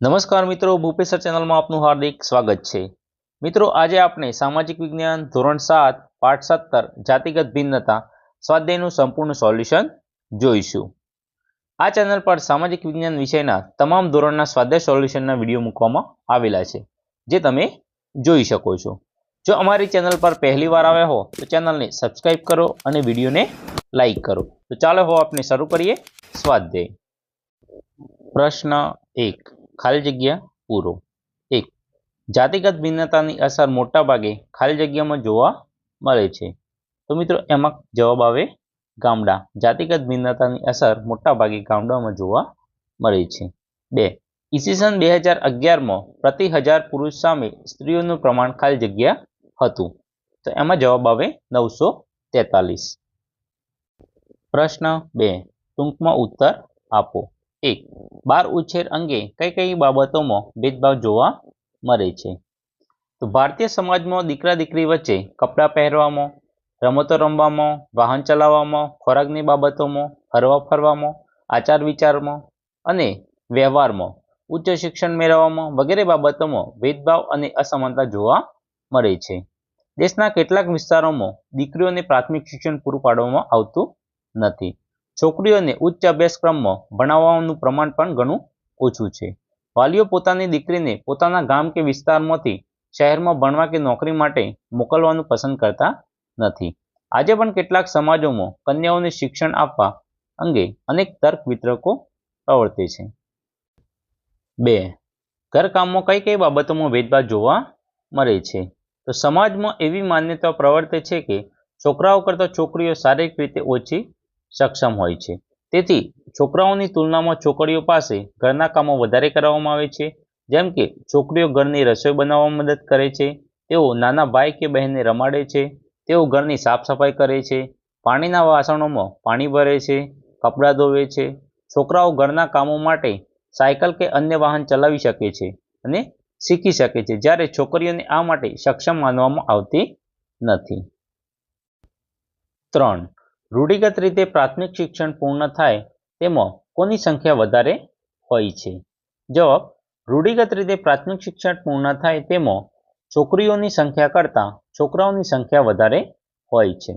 નમસ્કાર મિત્રો, ભૂપેશ સર ચેનલમાં આપનું હાર્દિક સ્વાગત છે। મિત્રો, આજે આપણે સામાજિક વિજ્ઞાન ધોરણ 7 પાઠ 17 જાતિગત ભિન્નતા સ્વાધ્યાયનું સંપૂર્ણ સોલ્યુશન જોઈશું। આ ચેનલ પર સામાજિક વિજ્ઞાન વિષયના તમામ ધોરણના સ્વાધ્યાય સોલ્યુશનના વિડીયો મૂકવામાં આવેલા છે, જે તમે જોઈ શકો છો। જો અમારી ચેનલ પર પહેલી વાર આવ્યા હો તો ચેનલને સબસ્ક્રાઇબ કરો અને વિડીયોને લાઈક કરો। તો ચાલો આપણે શરૂ કરીએ સ્વાધ્યાય। પ્રશ્ન 1, ખાલી જગ્યા પૂરો। 1, જાતિગત ભિન્નતાની અસર મોટાભાગે ખાલી જગ્યામાં જોવા મળે છે। તો મિત્રો એમાં જવાબ આવે ગામડા। જાતિગત ભિન્નતાની અસર મોટાભાગે ગામડામાં જોવા મળે છે। 2, ઈસવીસન 2011માં પ્રતિ 1000 પુરુષ સામે સ્ત્રીઓનું પ્રમાણ ખાલી જગ્યા હતું। તો એમાં જવાબ આવે 943। પ્રશ્ન 2, ટૂંકમાં ઉત્તર આપો। 1, બાળ ઉછેર અંગે કઈ કઈ બાબતોમાં ભેદભાવ જોવા મળે છે? તો ભારતીય સમાજમાં દીકરા દીકરી વચ્ચે કપડાં પહેરવામાં, રમતો રમવામાં, વાહન ચલાવવામાં, ખોરાકની બાબતોમાં, હરવા ફરવામાં, આચાર વિચારમાં અને વ્યવહારમાં, ઉચ્ચ શિક્ષણ મેળવવામાં વગેરે બાબતોમાં ભેદભાવ અને અસમાનતા જોવા મળે છે। દેશના કેટલાક વિસ્તારોમાં દીકરીઓને પ્રાથમિક શિક્ષણ પૂરું પાડવામાં આવતું નથી। છોકરીઓને ઉચ્ચ અભ્યાસક્રમમાં ભણાવવાનું પ્રમાણ પણ ઘણું ઓછું છે। વાલીઓ પોતાની દીકરીને પોતાના ગામ કે વિસ્તારમાંથી શહેરમાં ભણવા કે નોકરી માટે મોકલવાનું પસંદ કરતા નથી। આજે પણ કેટલાક સમાજોમાં કન્યાઓને શિક્ષણ આપવા અંગે અનેક તર્ક વિતર્કો પ્રવર્તે છે। 2, ઘરકામમાં કઈ કઈ બાબતોમાં ભેદભાવ જોવા મળે છે? તો સમાજમાં એવી માન્યતા પ્રવર્તે છે કે છોકરાઓ કરતાં છોકરીઓ શારીરિક રીતે ઓછી સક્ષમ હોય છે, તેથી છોકરાઓની તુલનામાં છોકરીઓ પાસે ઘરના કામો વધારે કરવામાં આવે છે। જેમ કે છોકરીઓ ઘરની રસોઈ બનાવવામાં મદદ કરે છે, તેઓ નાના ભાઈ કે બહેનને રમાડે છે, તેઓ ઘરની સાફ સફાઈ કરે છે, પાણીના વાસણોમાં પાણી ભરે છે, કપડાં ધોવે છે। છોકરાઓ ઘરના કામો માટે સાયકલ કે અન્ય વાહન ચલાવી શકે છે અને શીખી શકે છે, જ્યારે છોકરીઓને આ માટે સક્ષમ માનવામાં આવતી નથી। 3, રૂઢિગત રીતે પ્રાથમિક શિક્ષણ પૂર્ણ થાય તેમાં કોની સંખ્યા વધારે હોય છે? જવાબ, રૂઢિગત રીતે પ્રાથમિક શિક્ષણ પૂર્ણ થાય તેમાં છોકરીઓની સંખ્યા કરતાં છોકરાઓની સંખ્યા વધારે હોય છે।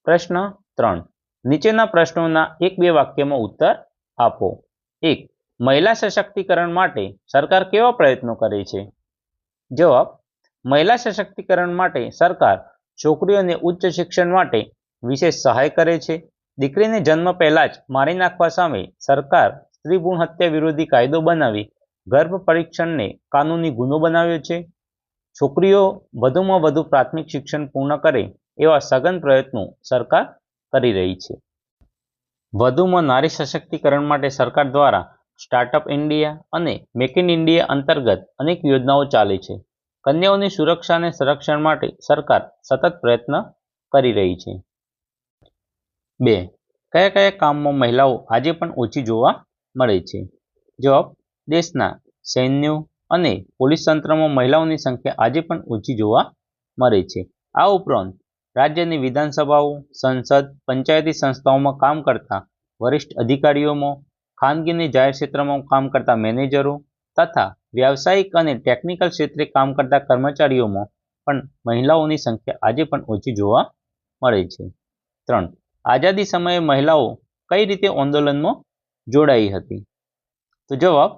પ્રશ્ન 3, નીચેના પ્રશ્નોના 1-2 વાક્યમાં ઉત્તર આપો। 1, મહિલા સશક્તિકરણ માટે સરકાર કેવા પ્રયત્નો કરે છે? જવાબ, મહિલા સશક્તિકરણ માટે સરકાર છોકરીઓને ઉચ્ચ શિક્ષણ માટે વિશેષ સહાય કરે છે। દીકરીને જન્મ પહેલા જ મારી નાખવા સામે સરકાર સ્ત્રી ભ્રૂણ હત્યા વિરોધી કાયદો બનાવી ગર્ભ પરીક્ષણને કાનૂની ગુનો બનાવ્યો છે। છોકરીઓ વધુમાં વધુ પ્રાથમિક શિક્ષણ પૂર્ણ કરે એવા સઘન પ્રયત્નો સરકાર કરી રહી છે। વધુમાં નારી સશક્તિકરણ માટે સરકાર દ્વારા સ્ટાર્ટઅપ ઇન્ડિયા અને મેક ઇન ઇન્ડિયા અંતર્ગત અનેક યોજનાઓ ચાલે છે। કન્યાઓની સુરક્ષા અને સંરક્ષણ માટે સરકાર સતત પ્રયત્ન કરી રહી છે। 2, કયા કયા કામમાં મહિલાઓ આજે પણ ઓછી જોવા મળે છે? જવાબ, દેશના સૈન્યો અને પોલીસ તંત્રમાં મહિલાઓની સંખ્યા આજે પણ ઓછી જોવા મળે છે। આ ઉપરાંત રાજ્યની વિધાનસભાઓ, સંસદ, પંચાયતી સંસ્થાઓમાં કામ કરતા વરિષ્ઠ અધિકારીઓમાં, ખાનગી અને જાહેર ક્ષેત્રમાં કામ કરતા મેનેજરો તથા વ્યાવસાયિક અને ટેકનિકલ ક્ષેત્રે કામ કરતા કર્મચારીઓમાં પણ મહિલાઓની સંખ્યા આજે પણ ઓછી જોવા મળે છે। 3, આઝાદી સમયે મહિલાઓ કઈ રીતે આંદોલનમાં જોડાઈ હતી? તો જવાબ,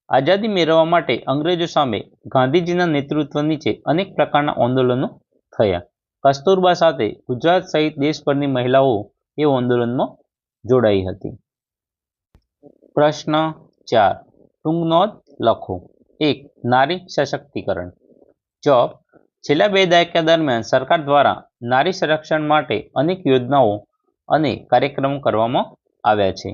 આઝાદી મેળવવા માટે અંગ્રેજો સામે ગાંધીજીના નેતૃત્વ નીચે અનેક પ્રકારના આંદોલનો થયા। કસ્તુરબા સાથે ગુજરાત સહિત દેશભરની મહિલાઓ એ આંદોલનમાં જોડાઈ હતી। પ્રશ્ન 4, ટૂંક નોંધ લખો। 1, નારી સશક્તિકરણ। જવાબ, છેલ્લા 2 દાયકા દરમિયાન સરકાર દ્વારા નારી સંરક્ષણ માટે અનેક યોજનાઓ અને કાર્યક્રમો કરવામાં આવ્યા છે।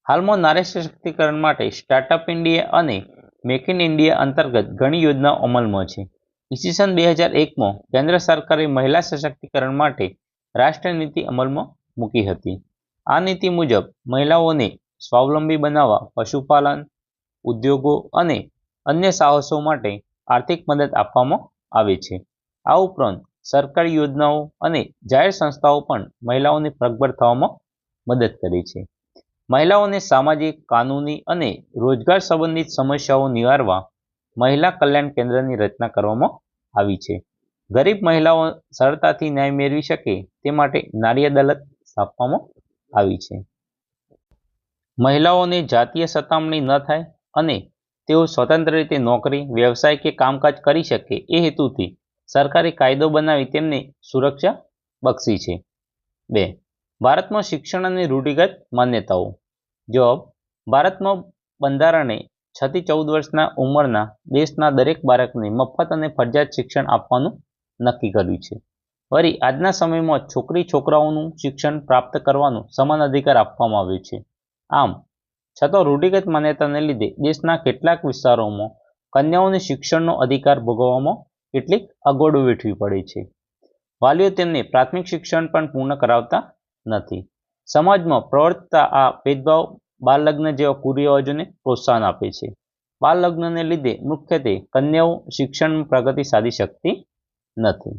હાલમાં નારી સશક્તિકરણ માટે સ્ટાર્ટઅપ ઇન્ડિયા અને મેક ઇન ઇન્ડિયા અંતર્ગત ઘણી યોજનાઓ અમલમાં છે। ઈસવીસન 2001માં કેન્દ્ર સરકારે મહિલા સશક્તિકરણ માટે રાષ્ટ્રીય નીતિ અમલમાં મૂકી હતી। આ નીતિ મુજબ મહિલાઓને સ્વાવલંબી બનાવવા પશુપાલન, ઉદ્યોગો અને અન્ય સાહસો માટે આર્થિક મદદ આપવામાં આવે છે। આ ઉપરાંત સરકારી યોજનાઓ અને જાહેર સંસ્થાઓ પણ મહિલાઓને પગભર થવામાં મદદ કરે છે। મહિલાઓને સામાજિક, કાનૂની અને રોજગાર સંબંધિત સમસ્યાઓ નિવારવા મહિલા કલ્યાણ કેન્દ્રની રચના કરવામાં આવી છે. ગરીબ મહિલાઓ સરળતાથી ન્યાય મેળવી શકે તે માટે નારી અદાલત સ્થાપવામાં આવી છે. મહિલાઓને જાતીય સતામણી ન થાય અને તેઓ સ્વતંત્ર રીતે નોકરી, વ્યવસાય કે કામકાજ કરી શકે એ હેતુથી સરકારે કાયદો બનાવી તેમને સુરક્ષા બક્ષી છે. 2. ભારતમાં શિક્ષણ અને રૂઢિગત માન્યતાઓ. જવાબ: ભારતમાં બંધારણે 6 થી 14 વર્ષના ઉંમરના દેશના દરેક બાળકને મફત અને ફરજિયાત શિક્ષણ આપવાનું નક્કી કર્યું છે. વળી આજના સમયમાં છોકરી છોકરાઓનું શિક્ષણ પ્રાપ્ત કરવાનો સમાન અધિકાર આપવામાં આવ્યો છે. આમ છતાં રૂઢિગત માન્યતાને લીધે દેશના કેટલાક વિસ્તારોમાં કન્યાઓને શિક્ષણનો અધિકાર ભોગવવામાં કેટલીક અગવડો વેઠવી પડે છે. વાલીઓ તેમને પ્રાથમિક શિક્ષણ પણ પૂર્ણ કરાવતા નથી. સમાજમાં પ્રવર્તતા આ ભેદભાવ બાળ લગ્ન જેવા કુરિવાજોને પ્રોત્સાહન આપે છે. બાળ લગ્નને લીધે મુખ્યત્વે કન્યાઓ શિક્ષણમાં પ્રગતિ સાધી શકતી નથી.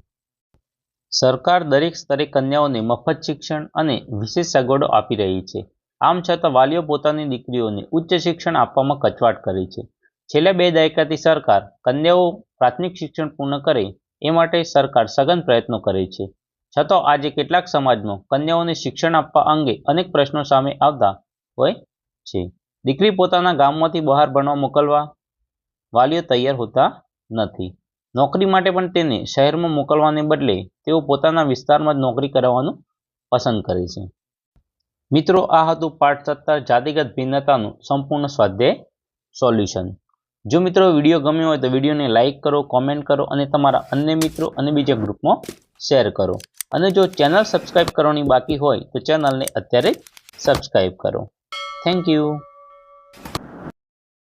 સરકાર દરેક સ્તરે કન્યાઓને મફત શિક્ષણ અને વિશેષ સગવડો આપી રહી છે. આમ છતાં વાલીઓ પોતાની દીકરીઓને ઉચ્ચ શિક્ષણ આપવામાં કચવાટ કરે છે. છેલ્લા 2 દાયકાથી સરકાર કન્યાઓ પ્રાથમિક શિક્ષણ પૂર્ણ કરે એ માટે સરકાર સઘન પ્રયત્નો કરે છે. છતાં આજે કેટલાક સમાજમાં કન્યાઓને શિક્ષણ આપવા અંગે અનેક પ્રશ્નો સામે આવતા હોય છે. દીકરી પોતાના ગામમાંથી બહાર ભણવા મોકલવા વાલીઓ તૈયાર હોતા નથી. નોકરી માટે પણ તેને શહેરમાં મોકલવાને બદલે તેઓ પોતાના વિસ્તારમાં જ નોકરી કરાવવાનું પસંદ કરે છે. મિત્રો, આ હતું પાઠ 17 જાતિગત ભિન્નતાનું સંપૂર્ણ સ્વાધ્યાય સોલ્યુશન. જો મિત્રો વિડીયો ગમ્યો હોય તો વિડીયોને લાઇક કરો, કોમેન્ટ કરો અને તમારા અન્ય મિત્રો અને બીજા ગ્રુપમાં શેર કરો. અને જો ચેનલ સબસ્ક્રાઇબ કરવાની બાકી હોય તો ચેનલને અત્યારે જ સબસ્ક્રાઇબ કરો. Thank you.